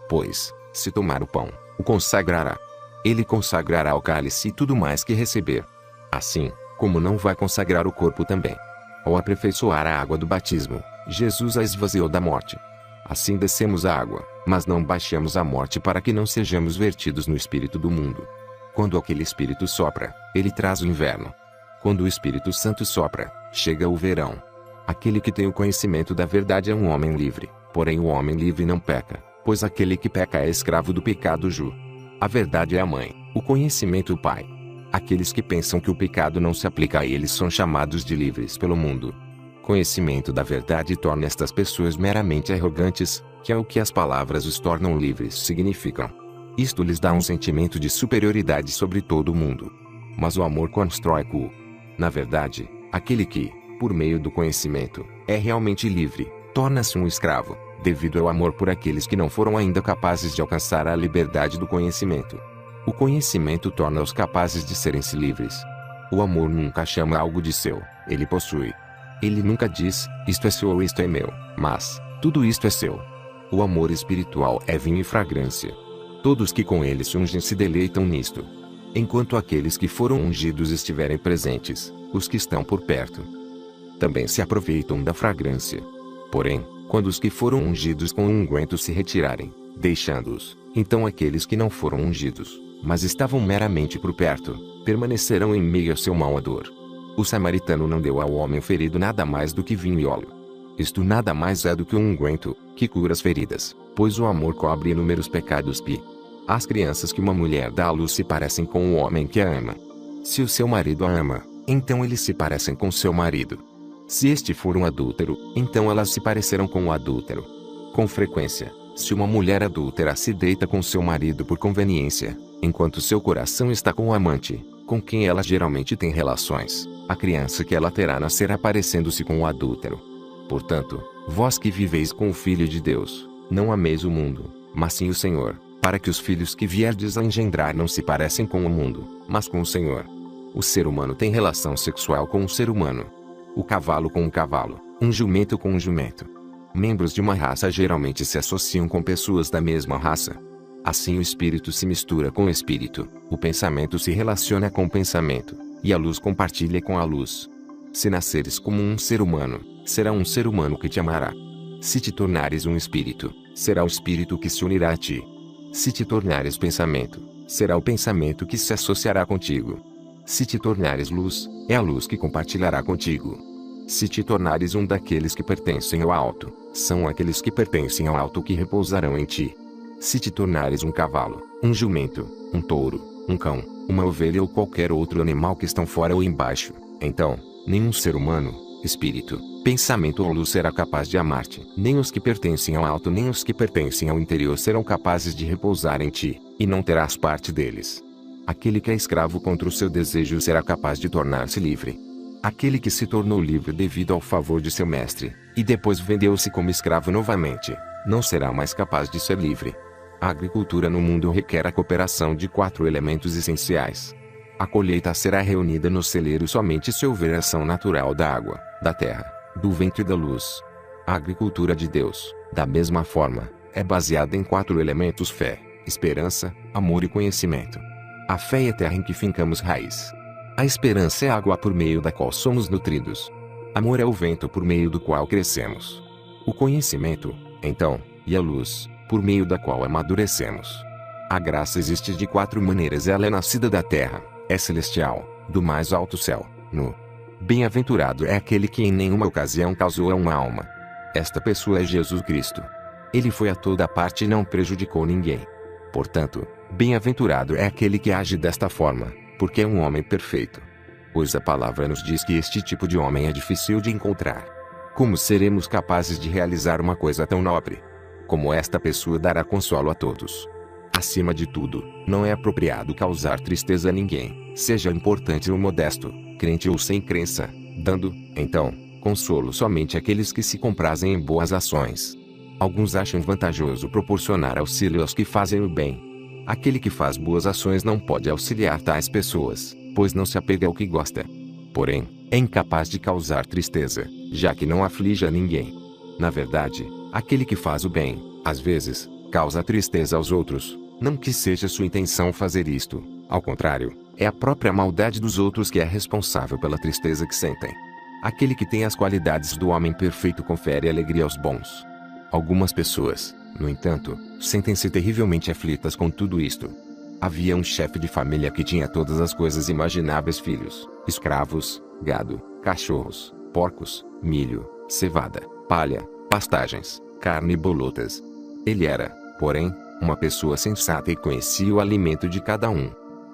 Pois, se tomar o pão, o consagrará. Ele consagrará o cálice e tudo mais que receber. Assim, como não vai consagrar o corpo também. Ao aperfeiçoar a água do batismo, Jesus a esvaziou da morte. Assim descemos a água, mas não baixamos a morte para que não sejamos vertidos no espírito do mundo. Quando aquele espírito sopra, ele traz o inverno. Quando o Espírito Santo sopra, chega o verão. Aquele que tem o conhecimento da verdade é um homem livre, porém o homem livre não peca, pois aquele que peca é escravo do pecado ju. A verdade é a mãe, o conhecimento o pai. Aqueles que pensam que o pecado não se aplica a eles são chamados de livres pelo mundo. Conhecimento da verdade torna estas pessoas meramente arrogantes, que é o que as palavras os tornam livres significam. Isto lhes dá um sentimento de superioridade sobre todo o mundo. Mas o amor constrói-o. Na verdade, aquele que, por meio do conhecimento, é realmente livre, torna-se um escravo, devido ao amor por aqueles que não foram ainda capazes de alcançar a liberdade do conhecimento. O conhecimento torna-os capazes de serem-se livres. O amor nunca chama algo de seu, ele possui. Ele nunca diz, isto é seu ou isto é meu, mas, tudo isto é seu. O amor espiritual é vinho e fragrância. Todos que com ele se ungem se deleitam nisto. Enquanto aqueles que foram ungidos estiverem presentes, os que estão por perto também se aproveitam da fragrância. Porém, quando os que foram ungidos com o unguento se retirarem, deixando-os, então aqueles que não foram ungidos, mas estavam meramente por perto, permanecerão em meio ao seu mau odor. O samaritano não deu ao homem ferido nada mais do que vinho e óleo. Isto nada mais é do que um unguento, que cura as feridas, pois o amor cobre inúmeros pecados. As crianças que uma mulher dá à luz se parecem com o homem que a ama. Se o seu marido a ama, então eles se parecem com seu marido. Se este for um adúltero, então elas se parecerão com o adúltero. Com frequência, se uma mulher adúltera se deita com seu marido por conveniência, enquanto seu coração está com o amante, com quem ela geralmente tem relações, a criança que ela terá nascerá parecendo-se com o adúltero. Portanto, vós que viveis com o Filho de Deus, não ameis o mundo, mas sim o Senhor, para que os filhos que vierdes a engendrar não se parecem com o mundo, mas com o Senhor. O ser humano tem relação sexual com o ser humano. O cavalo com um cavalo, um jumento com um jumento. Membros de uma raça geralmente se associam com pessoas da mesma raça. Assim o espírito se mistura com o espírito, o pensamento se relaciona com o pensamento, e a luz compartilha com a luz. Se nasceres como um ser humano, será um ser humano que te amará. Se te tornares um espírito, será o espírito que se unirá a ti. Se te tornares pensamento, será o pensamento que se associará contigo. Se te tornares luz, é a luz que compartilhará contigo. Se te tornares um daqueles que pertencem ao alto, são aqueles que pertencem ao alto que repousarão em ti. Se te tornares um cavalo, um jumento, um touro, um cão, uma ovelha ou qualquer outro animal que estão fora ou embaixo, então, nenhum ser humano, espírito, pensamento ou luz será capaz de amar-te. Nem os que pertencem ao alto nem os que pertencem ao interior serão capazes de repousar em ti, e não terás parte deles. Aquele que é escravo contra o seu desejo será capaz de tornar-se livre. Aquele que se tornou livre devido ao favor de seu mestre, e depois vendeu-se como escravo novamente, não será mais capaz de ser livre. A agricultura no mundo requer a cooperação de 4 elementos essenciais. A colheita será reunida no celeiro somente se houver ação natural da água, da terra, do vento e da luz. A agricultura de Deus, da mesma forma, é baseada em 4 elementos: fé, esperança, amor e conhecimento. A fé é a terra em que fincamos raiz. A esperança é a água por meio da qual somos nutridos. Amor é o vento por meio do qual crescemos. O conhecimento, então, e a luz, por meio da qual amadurecemos. A graça existe de 4 maneiras. Ela é nascida da terra, é celestial, do mais alto céu, no. Bem-aventurado é aquele que em nenhuma ocasião causou a uma alma. Esta pessoa é Jesus Cristo. Ele foi a toda parte e não prejudicou ninguém. Portanto, bem-aventurado é aquele que age desta forma, porque é um homem perfeito. Pois a palavra nos diz que este tipo de homem é difícil de encontrar. Como seremos capazes de realizar uma coisa tão nobre? Como esta pessoa dará consolo a todos? Acima de tudo, não é apropriado causar tristeza a ninguém, seja importante ou modesto, crente ou sem crença, dando, então, consolo somente àqueles que se comprazem em boas ações. Alguns acham vantajoso proporcionar auxílio aos que fazem o bem. Aquele que faz boas ações não pode auxiliar tais pessoas, pois não se apega ao que gosta. Porém, é incapaz de causar tristeza, já que não aflige a ninguém. Na verdade, aquele que faz o bem, às vezes, causa tristeza aos outros. Não que seja sua intenção fazer isto, ao contrário, é a própria maldade dos outros que é responsável pela tristeza que sentem. Aquele que tem as qualidades do homem perfeito confere alegria aos bons. Algumas pessoas, no entanto, sentem-se terrivelmente aflitas com tudo isto. Havia um chefe de família que tinha todas as coisas imagináveis: filhos, escravos, gado, cachorros, porcos, milho, cevada, palha, pastagens, carne e bolotas. Ele era, porém, uma pessoa sensata e conhecia o alimento de cada um.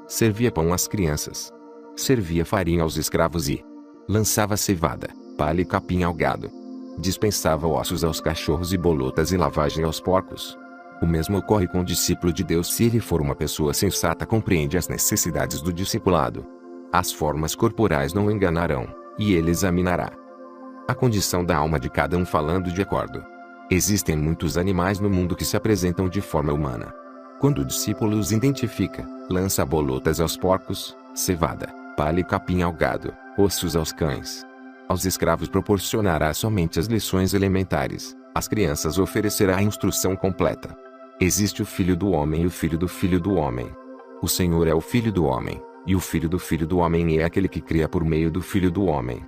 Servia pão às crianças. Servia farinha aos escravos e lançava cevada, palha e capim ao gado. Dispensava ossos aos cachorros e bolotas e lavagem aos porcos. O mesmo ocorre com o discípulo de Deus. Se ele for uma pessoa sensata, compreende as necessidades do discipulado. As formas corporais não o enganarão, e ele examinará a condição da alma de cada um falando de acordo. Existem muitos animais no mundo que se apresentam de forma humana. Quando o discípulo os identifica, lança bolotas aos porcos, cevada, palha e capim ao gado, ossos aos cães. Aos escravos proporcionará somente as lições elementares, às crianças oferecerá a instrução completa. Existe o Filho do Homem e o Filho do Homem. O Senhor é o Filho do Homem, e o Filho do Homem é aquele que cria por meio do Filho do Homem.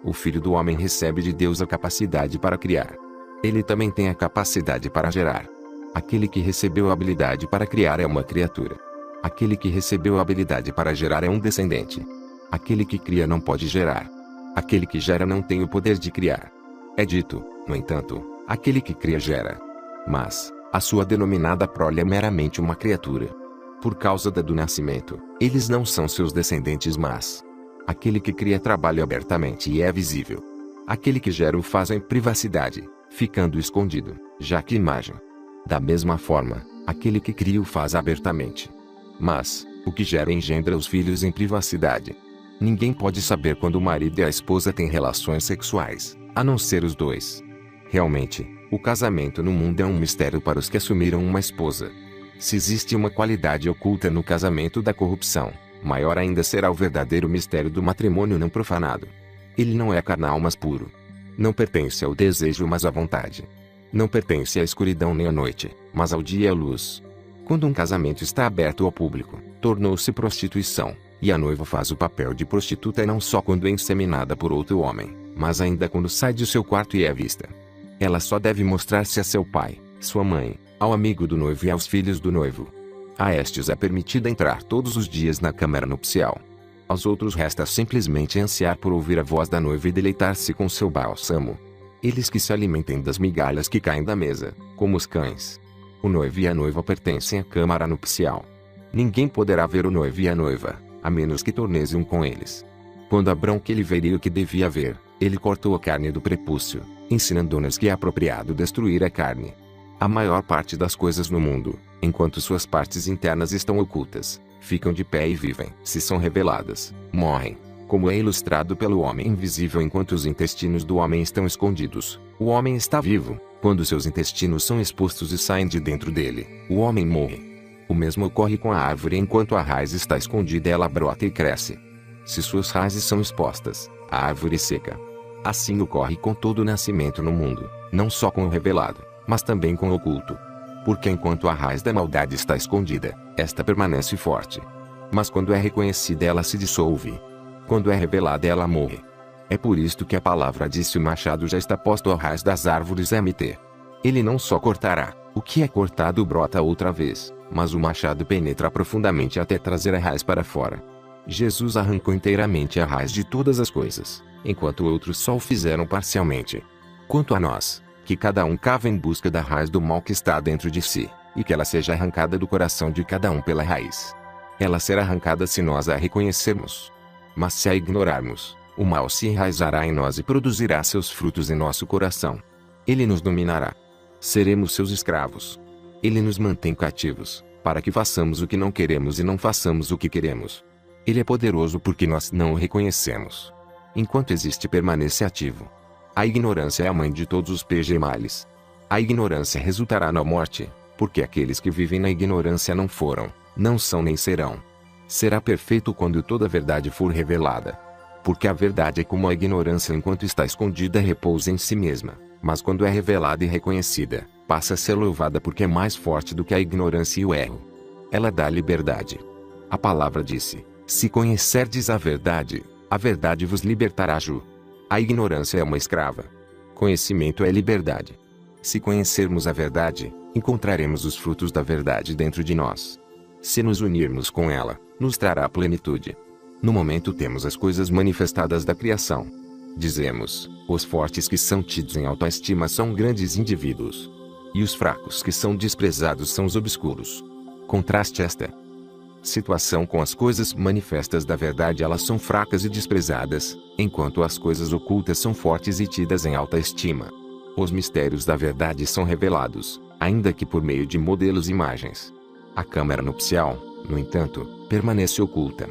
O Filho do Homem recebe de Deus a capacidade para criar. Ele também tem a capacidade para gerar. Aquele que recebeu a habilidade para criar é uma criatura. Aquele que recebeu a habilidade para gerar é um descendente. Aquele que cria não pode gerar. Aquele que gera não tem o poder de criar. É dito, no entanto, aquele que cria gera. Mas, a sua denominada prole é meramente uma criatura. Por causa do nascimento, eles não são seus descendentes, mas aquele que cria trabalha abertamente e é visível. Aquele que gera o faz em privacidade, ficando escondido, já que imagem. Da mesma forma, aquele que cria o faz abertamente. Mas, o que gera engendra os filhos em privacidade. Ninguém pode saber quando o marido e a esposa têm relações sexuais, a não ser os dois. Realmente, o casamento no mundo é um mistério para os que assumiram uma esposa. Se existe uma qualidade oculta no casamento da corrupção, maior ainda será o verdadeiro mistério do matrimônio não profanado. Ele não é carnal, mas puro. Não pertence ao desejo, mas à vontade. Não pertence à escuridão nem à noite, mas ao dia e à luz. Quando um casamento está aberto ao público, tornou-se prostituição, e a noiva faz o papel de prostituta não só quando é inseminada por outro homem, mas ainda quando sai de seu quarto e é vista. Ela só deve mostrar-se a seu pai, sua mãe, ao amigo do noivo e aos filhos do noivo. A estes é permitida entrar todos os dias na câmara nupcial. Aos outros resta simplesmente ansiar por ouvir a voz da noiva e deleitar-se com seu bálsamo. Eles que se alimentem das migalhas que caem da mesa, como os cães. O noivo e a noiva pertencem à câmara nupcial. Ninguém poderá ver o noivo e a noiva, a menos que torneie um com eles. Quando Abrão que ele veria o que devia ver, ele cortou a carne do prepúcio, ensinando-nos que é apropriado destruir a carne. A maior parte das coisas no mundo, enquanto suas partes internas estão ocultas, ficam de pé e vivem. Se são reveladas, morrem. Como é ilustrado pelo homem invisível enquanto os intestinos do homem estão escondidos, o homem está vivo. Quando seus intestinos são expostos e saem de dentro dele, o homem morre. O mesmo ocorre com a árvore enquanto a raiz está escondida ela brota e cresce. Se suas raízes são expostas, a árvore seca. Assim ocorre com todo o nascimento no mundo, não só com o revelado, mas também com o oculto. Porque enquanto a raiz da maldade está escondida, esta permanece forte. Mas quando é reconhecida ela se dissolve. Quando é revelada ela morre. É por isto que a palavra disse: o machado já está posto à raiz das árvores Mt. Ele não só cortará, o que é cortado brota outra vez, mas o machado penetra profundamente até trazer a raiz para fora. Jesus arrancou inteiramente a raiz de todas as coisas, enquanto outros só o fizeram parcialmente. Quanto a nós, que cada um cava em busca da raiz do mal que está dentro de si, e que ela seja arrancada do coração de cada um pela raiz. Ela será arrancada se nós a reconhecermos. Mas se a ignorarmos, o mal se enraizará em nós e produzirá seus frutos em nosso coração. Ele nos dominará. Seremos seus escravos. Ele nos mantém cativos, para que façamos o que não queremos e não façamos o que queremos. Ele é poderoso porque nós não o reconhecemos. Enquanto existe, permanece ativo. A ignorância é a mãe de todos os males. A ignorância resultará na morte, porque aqueles que vivem na ignorância não foram, não são nem serão. Será perfeito quando toda a verdade for revelada. Porque a verdade é como a ignorância enquanto está escondida repousa em si mesma, mas quando é revelada e reconhecida, passa a ser louvada porque é mais forte do que a ignorância e o erro. Ela dá liberdade. A palavra disse: se conhecerdes a verdade vos libertará. A ignorância é uma escrava. Conhecimento é liberdade. Se conhecermos a verdade, encontraremos os frutos da verdade dentro de nós. Se nos unirmos com ela, nos trará plenitude. No momento temos as coisas manifestadas da criação. Dizemos: os fortes que são tidos em autoestima são grandes indivíduos. E os fracos que são desprezados são os obscuros. Contraste esta situação com as coisas manifestas da verdade. Elas são fracas e desprezadas, enquanto as coisas ocultas são fortes e tidas em alta estima. Os mistérios da verdade são revelados, ainda que por meio de modelos e imagens. A câmara nupcial, no entanto, permanece oculta.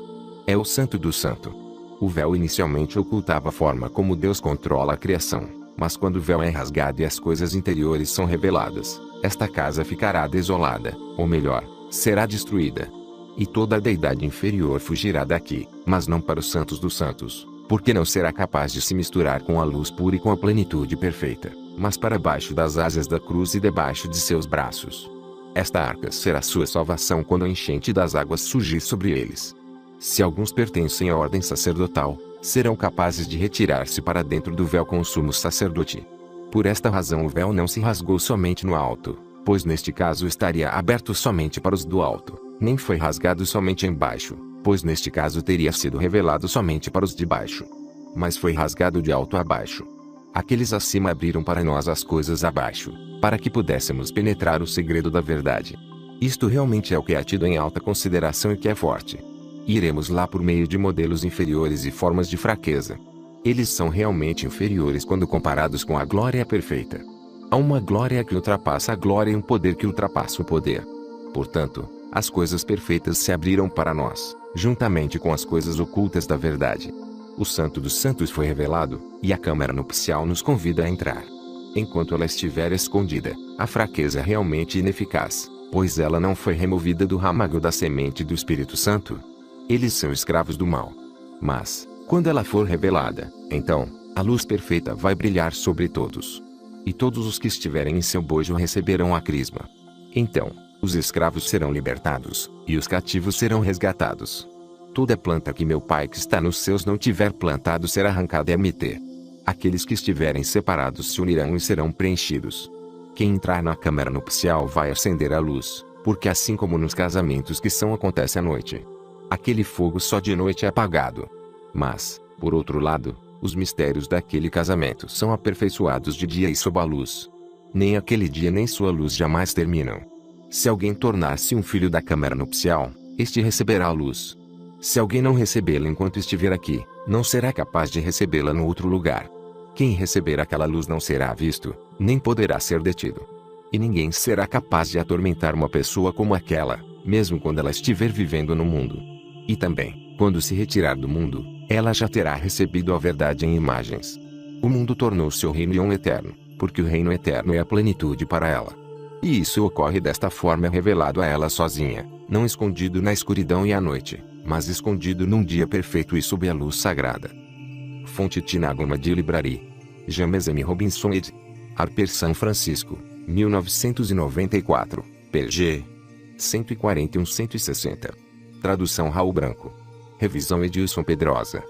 É o Santo do Santo. O véu inicialmente ocultava a forma como Deus controla a criação, mas quando o véu é rasgado e as coisas interiores são reveladas, esta casa ficará desolada, ou melhor, será destruída. E toda a deidade inferior fugirá daqui, mas não para os santos dos santos, porque não será capaz de se misturar com a luz pura e com a plenitude perfeita, mas para baixo das asas da cruz e debaixo de seus braços. Esta arca será sua salvação quando a enchente das águas surgir sobre eles. Se alguns pertencem à ordem sacerdotal, serão capazes de retirar-se para dentro do véu com o sumo sacerdote. Por esta razão o véu não se rasgou somente no alto, pois neste caso estaria aberto somente para os do alto, nem foi rasgado somente embaixo, pois neste caso teria sido revelado somente para os de baixo. Mas foi rasgado de alto a baixo. Aqueles acima abriram para nós as coisas abaixo, para que pudéssemos penetrar o segredo da verdade. Isto realmente é o que é tido em alta consideração e que é forte. Iremos lá por meio de modelos inferiores e formas de fraqueza. Eles são realmente inferiores quando comparados com a glória perfeita. Há uma glória que ultrapassa a glória e um poder que ultrapassa o poder. Portanto, as coisas perfeitas se abriram para nós, juntamente com as coisas ocultas da verdade. O Santo dos Santos foi revelado, e a câmara nupcial nos convida a entrar. Enquanto ela estiver escondida, a fraqueza é realmente ineficaz, pois ela não foi removida do ramago da semente do Espírito Santo. Eles são escravos do mal. Mas, quando ela for revelada, então, a luz perfeita vai brilhar sobre todos. E todos os que estiverem em seu bojo receberão a crisma. Então, Os escravos serão libertados, e os cativos serão resgatados. Toda planta que meu Pai que está nos céus não tiver plantado será arrancada e MT. Aqueles que estiverem separados se unirão e serão preenchidos. Quem entrar na câmara nupcial vai acender a luz, porque assim como nos casamentos que acontece à noite, aquele fogo só de noite é apagado. Mas, por outro lado, os mistérios daquele casamento são aperfeiçoados de dia e sob a luz. Nem aquele dia nem sua luz jamais terminam. Se alguém tornar-se um filho da câmara nupcial, este receberá a luz. Se alguém não recebê-la enquanto estiver aqui, não será capaz de recebê-la no outro lugar. Quem receber aquela luz não será visto, nem poderá ser detido. E ninguém será capaz de atormentar uma pessoa como aquela, mesmo quando ela estiver vivendo no mundo. E também, quando se retirar do mundo, ela já terá recebido a verdade em imagens. O mundo tornou-se o reino eterno, porque o reino eterno é a plenitude para ela. E isso ocorre desta forma: é revelado a ela sozinha, não escondido na escuridão e à noite, mas escondido num dia perfeito e sob a luz sagrada. Fonte Tinagoma de Library. James M. Robinson ed. Harper São Francisco, 1994, pg. 141-160. Tradução Raul Branco. Revisão Edilson Pedrosa.